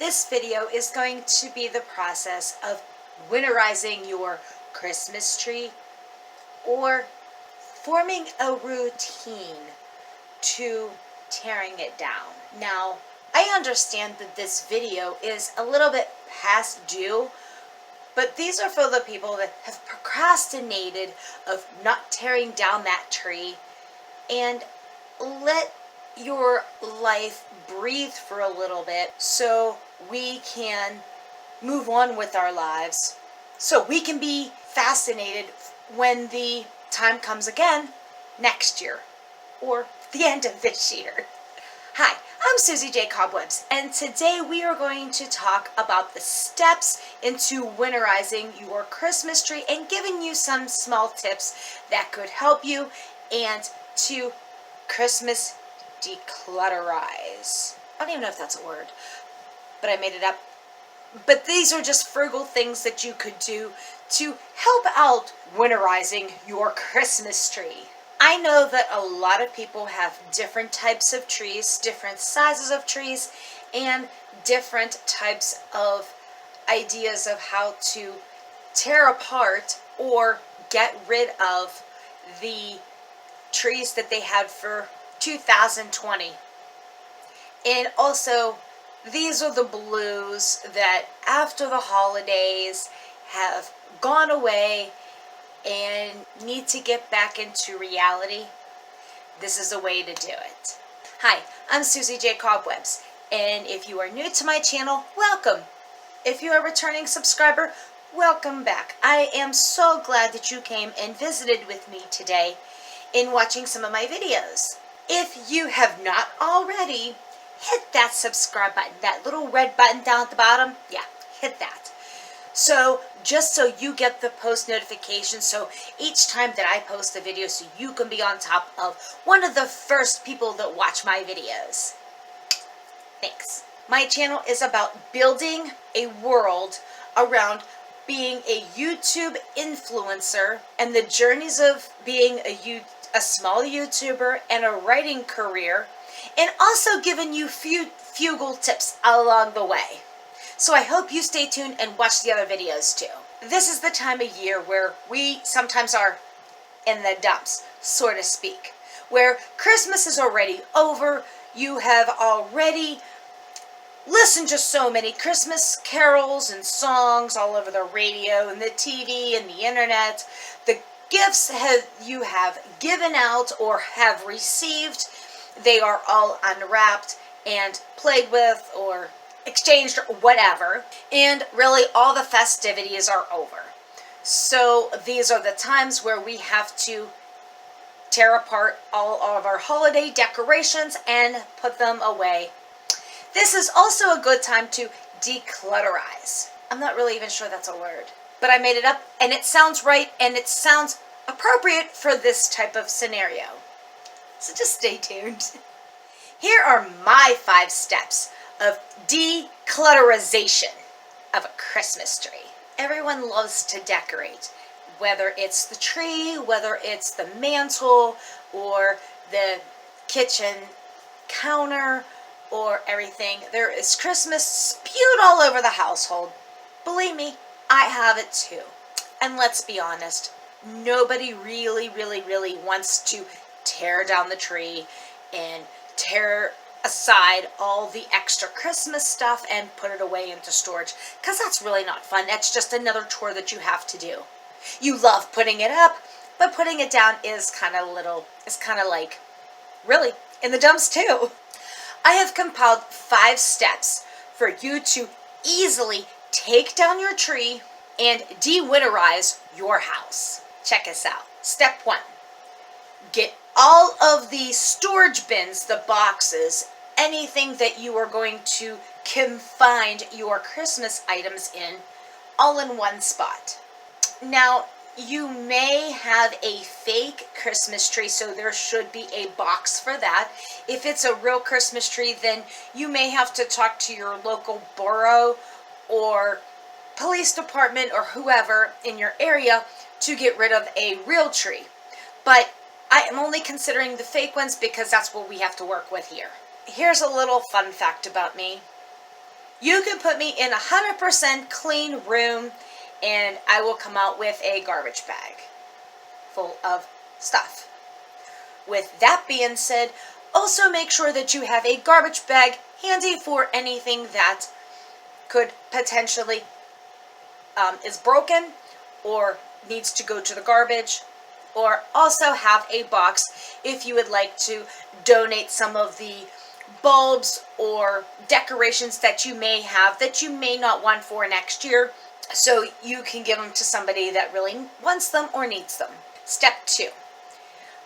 This video is going to be the process of winterizing your Christmas tree or forming a routine to tearing it down. Now, I understand that this video is a little bit past due, but these are for the people that have procrastinated of not tearing down that tree and let your life breathe for a little bit so we can move on with our lives, so we can be fascinated when the time comes again next year or the end of this year. Hi, I'm Susie J. Cobwebs, and today we are going to talk about the steps into winterizing your Christmas tree and giving you some small tips that could help you and to Christmas declutterize. I don't even know if that's a word, but I made it up. But these are just frugal things that you could do to help out winterizing your Christmas tree. I know that a lot of people have different types of trees, different sizes of trees, and different types of ideas of how to tear apart or get rid of the trees that they had for 2020. And also, these are the blues that after the holidays have gone away and need to get back into reality. This is a way to do it. Hi, I'm Susie J. Cobwebs, and if you are new to my channel, welcome. If you are a returning subscriber, welcome back. I am so glad that you came and visited with me today in watching some of my videos. If you have not already, hit that subscribe button, that little red button down at the bottom. Yeah, hit that. So just so you get the post notifications, so each time that I post a video, so you can be on top of one of the first people that watch my videos. Thanks. My channel is about building a world around being a YouTube influencer and the journeys of being a small YouTuber and a writing career, and also giving you frugal tips along the way. So I hope you stay tuned and watch the other videos too. This is the time of year where we sometimes are in the dumps, so to speak, where Christmas is already over. You have already listened to so many Christmas carols and songs all over the radio and the TV and the internet. The gifts you have given out or have received, they are all unwrapped and played with or exchanged or whatever, and really all the festivities are over. So these are the times where we have to tear apart all of our holiday decorations and put them away. This is also a good time to declutterize. I'm not really even sure that's a word, but I made it up and it sounds right and it sounds appropriate for this type of scenario. So just stay tuned. Here are my 5 steps of declutterization of a Christmas tree. Everyone loves to decorate, whether it's the tree, whether it's the mantle, or the kitchen counter, or everything. There is Christmas spewed all over the household. Believe me, I have it too. And let's be honest, nobody really wants to tear down the tree and tear aside all the extra Christmas stuff and put it away into storage, because that's really not fun. That's just another chore that you have to do. You love putting it up, but putting it down is kind of like really in the dumps too. I have compiled 5 steps for you to easily take down your tree and de-winterize your house. Check us out. Step 1. Get all of the storage bins, the boxes, anything that you are going to confine your Christmas items in, all in one spot. Now, you may have a fake Christmas tree, so there should be a box for that. If it's a real Christmas tree, then you may have to talk to your local borough or police department or whoever in your area to get rid of a real tree. But I am only considering the fake ones because that's what we have to work with here. Here's a little fun fact about me. You can put me in a 100% clean room and I will come out with a garbage bag full of stuff. With that being said, also make sure that you have a garbage bag handy for anything that could potentially is broken or needs to go to the garbage, or also have a box if you would like to donate some of the bulbs or decorations that you may have that you may not want for next year, so you can give them to somebody that really wants them or needs them. Step 2.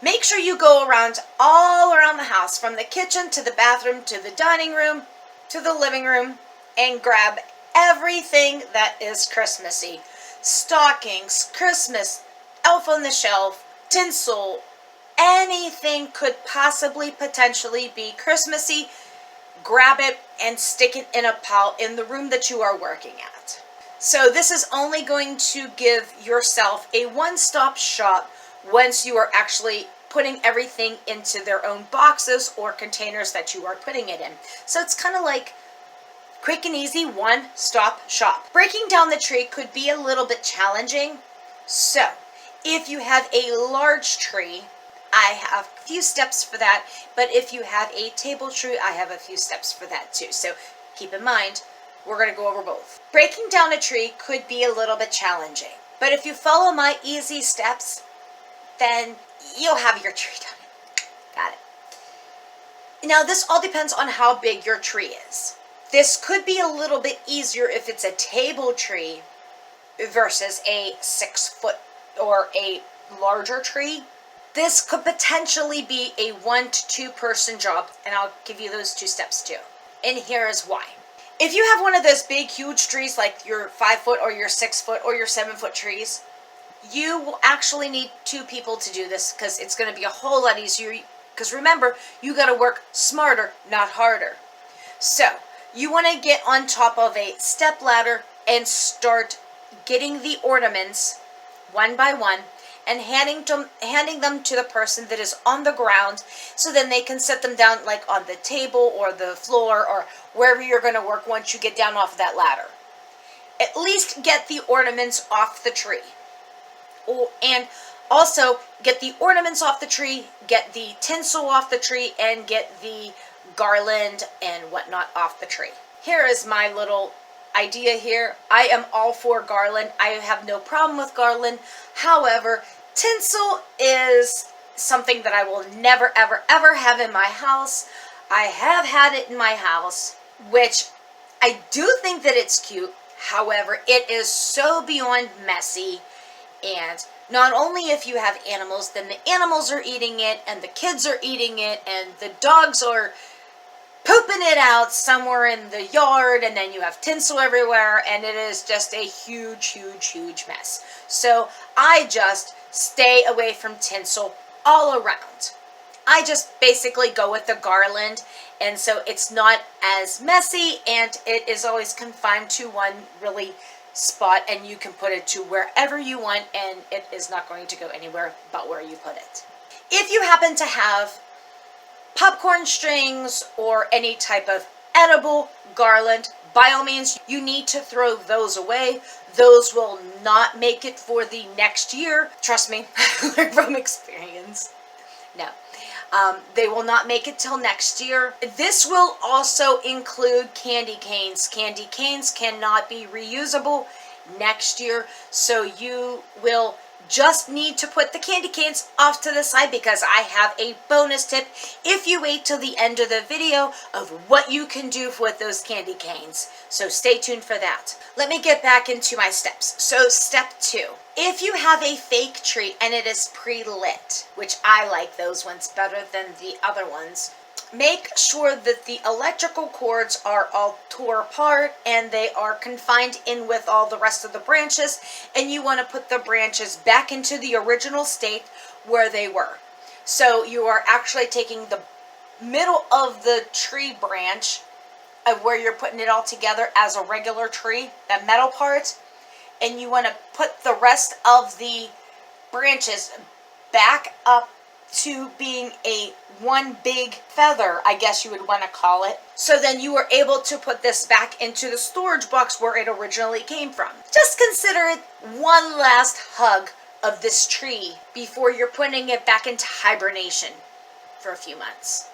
Make sure you go around all around the house, from the kitchen to the bathroom to the dining room to the living room, and grab everything that is Christmassy. Stockings, Christmas, elf on the shelf, tinsel, anything could possibly potentially be Christmassy. Grab it and stick it in a pile in the room that you are working at. So this is only going to give yourself a one-stop shop once you are actually putting everything into their own boxes or containers that you are putting it in. So it's kind of like quick and easy one-stop shop. Breaking down the tree could be a little bit challenging. So if you have a large tree, I have a few steps for that, but if you have a table tree, I have a few steps for that too. So keep in mind, we're going to go over both. Breaking down a tree could be a little bit challenging, but if you follow my easy steps, then you'll have your tree done. Got it. Now this all depends on how big your tree is. This could be a little bit easier if it's a table tree versus a 6-foot or a larger tree. This could potentially be a 1 to 2 person job, and I'll give you those 2 steps too. And here is why. If you have one of those big, huge trees like your 5-foot or your 6-foot or your 7-foot trees, you will actually need 2 people to do this, because it's going to be a whole lot easier. Because remember, you got to work smarter, not harder. So you want to get on top of a step ladder and start getting the ornaments one by one and handing them to the person that is on the ground, so then they can set them down like on the table or the floor or wherever you're going to work once you get down off that ladder. At least get the ornaments off the tree. Oh, and also get the ornaments off the tree, get the tinsel off the tree, and get the garland and whatnot off the tree. Here is my little idea here. I am all for garland. I have no problem with garland. However, tinsel is something that I will never, ever, ever have in my house. I have had it in my house, which I do think that it's cute. However, it is so beyond messy. And not only if you have animals, then the animals are eating it, and the kids are eating it, and the dogs are pooping it out somewhere in the yard, and then you have tinsel everywhere, and it is just a huge, huge, huge mess. So I just stay away from tinsel all around. I just basically go with the garland, and so it's not as messy, and it is always confined to one really spot, and you can put it to wherever you want, and it is not going to go anywhere but where you put it. If you happen to have popcorn strings or any type of edible garland, by all means, you need to throw those away. Those will not make it for the next year. Trust me, I learned from experience. No, they will not make it till next year. This will also include candy canes. Candy canes cannot be reusable next year, so you will just need to put the candy canes off to the side, because I have a bonus tip if you wait till the end of the video of what you can do with those candy canes. So stay tuned for that. Let me get back into my steps. So step 2. If you have a fake tree and it is pre-lit, which I like those ones better than the other ones, make sure that the electrical cords are all tore apart and they are confined in with all the rest of the branches, and you want to put the branches back into the original state where they were. So you are actually taking the middle of the tree branch of where you're putting it all together as a regular tree, that metal part, and you want to put the rest of the branches back up to being a one big feather, I guess you would want to call it. So then you were able to put this back into the storage box where it originally came from. Just consider it one last hug of this tree before you're putting it back into hibernation for a few months.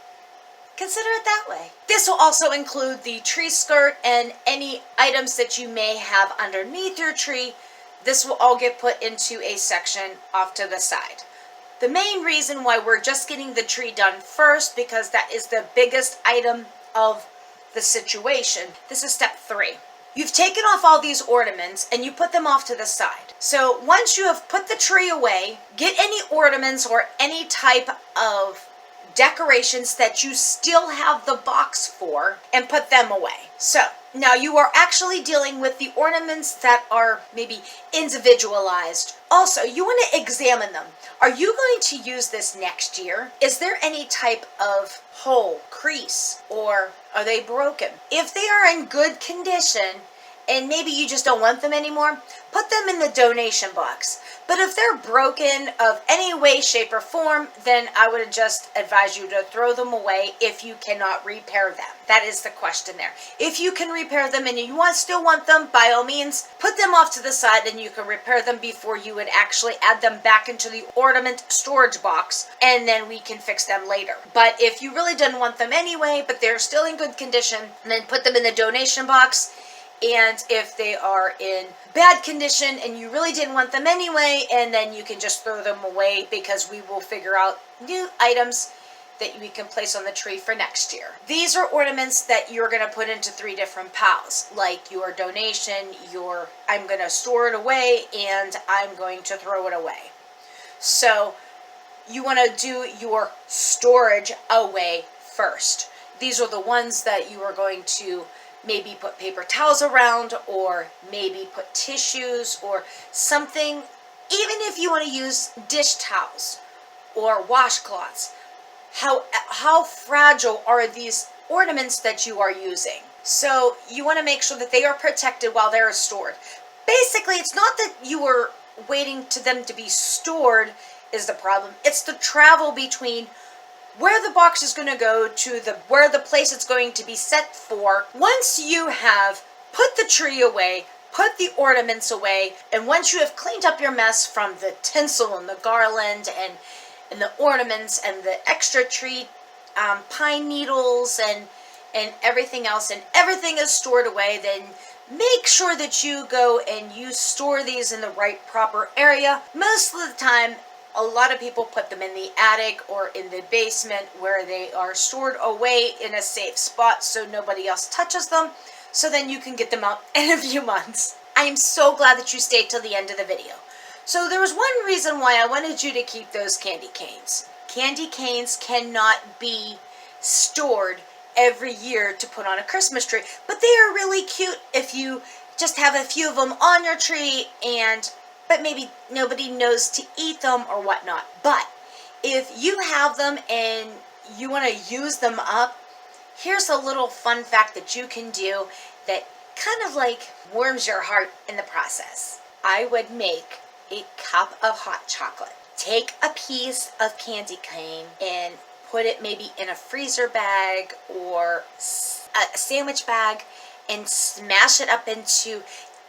Consider it that way. This will also include the tree skirt and any items that you may have underneath your tree. This will all get put into a section off to the side. The main reason why we're just getting the tree done first, because that is the biggest item of the situation. This is step 3. You've taken off all these ornaments and you put them off to the side. So once you have put the tree away, get any ornaments or any type of decorations that you still have the box for and put them away. So now you are actually dealing with the ornaments that are maybe individualized. Also, you want to examine them. Are you going to use this next year? Is there any type of hole, crease, or are they broken? If they are in good condition and maybe you just don't want them anymore, put them in the donation box. But if they're broken of any way, shape, or form, then I would just advise you to throw them away if you cannot repair them. That is the question there. If you can repair them and you still want them, by all means, put them off to the side and you can repair them before you would actually add them back into the ornament storage box, and then we can fix them later. But if you really didn't want them anyway, but they're still in good condition, then put them in the donation box. And if they are in bad condition and you really didn't want them anyway, and then you can just throw them away, because we will figure out new items that we can place on the tree for next year. These are ornaments that you're going to put into 3 different piles, like your donation, your I'm going to store it away, and I'm going to throw it away. So you want to do your storage away first. These are the ones that you are going to maybe put paper towels around, or maybe put tissues or something. Even if you want to use dish towels or washcloths, how fragile are these ornaments that you are using? So you want to make sure that they are protected while they're stored. Basically, it's not that you are waiting to them to be stored is the problem. It's the travel between where the box is going to go to where the place it's going to be set for. Once you have put the tree away, put the ornaments away, and once you have cleaned up your mess from the tinsel and the garland and the ornaments and the extra tree pine needles and everything else, and everything is stored away, then make sure that you go and you store these in the right proper area. Most of the time, a lot of people put them in the attic or in the basement where they are stored away in a safe spot so nobody else touches them, so then you can get them out in a few months. I am so glad that you stayed till the end of the video. So there was one reason why I wanted you to keep those candy canes. Candy canes cannot be stored every year to put on a Christmas tree, but they are really cute if you just have a few of them on your tree, but maybe nobody knows to eat them or whatnot. But if you have them and you want to use them up, here's a little fun fact that you can do that kind of like warms your heart in the process. I would make a cup of hot chocolate. Take a piece of candy cane and put it maybe in a freezer bag or a sandwich bag and smash it up into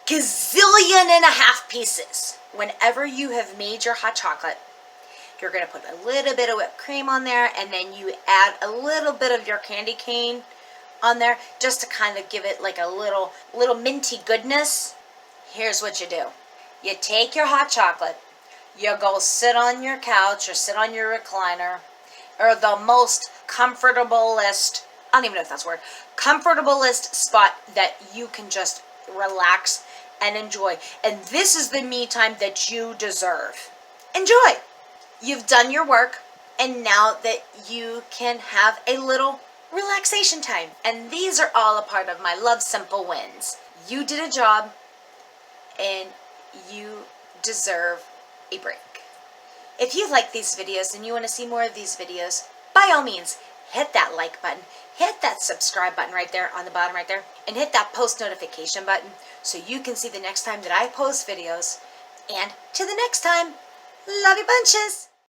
gazillion and a half pieces. Whenever you have made your hot chocolate, you're going to put a little bit of whipped cream on there, and then you add a little bit of your candy cane on there just to kind of give it like a little minty goodness. Here's what you do. You take your hot chocolate, you go sit on your couch or sit on your recliner, or the most comfortablest, I don't even know if that's a word, comfortablest spot that you can just relax and enjoy. And this is the me time that you deserve. Enjoy. You've done your work, and now that you can have a little relaxation time. And these are all a part of my Love Simple wins. You did a job, and you deserve a break. If you like these videos and you want to see more of these videos, by all means, hit that like button, hit that subscribe button right there on the bottom right there, and hit that post notification button so you can see the next time that I post videos. And till the next time, love you bunches!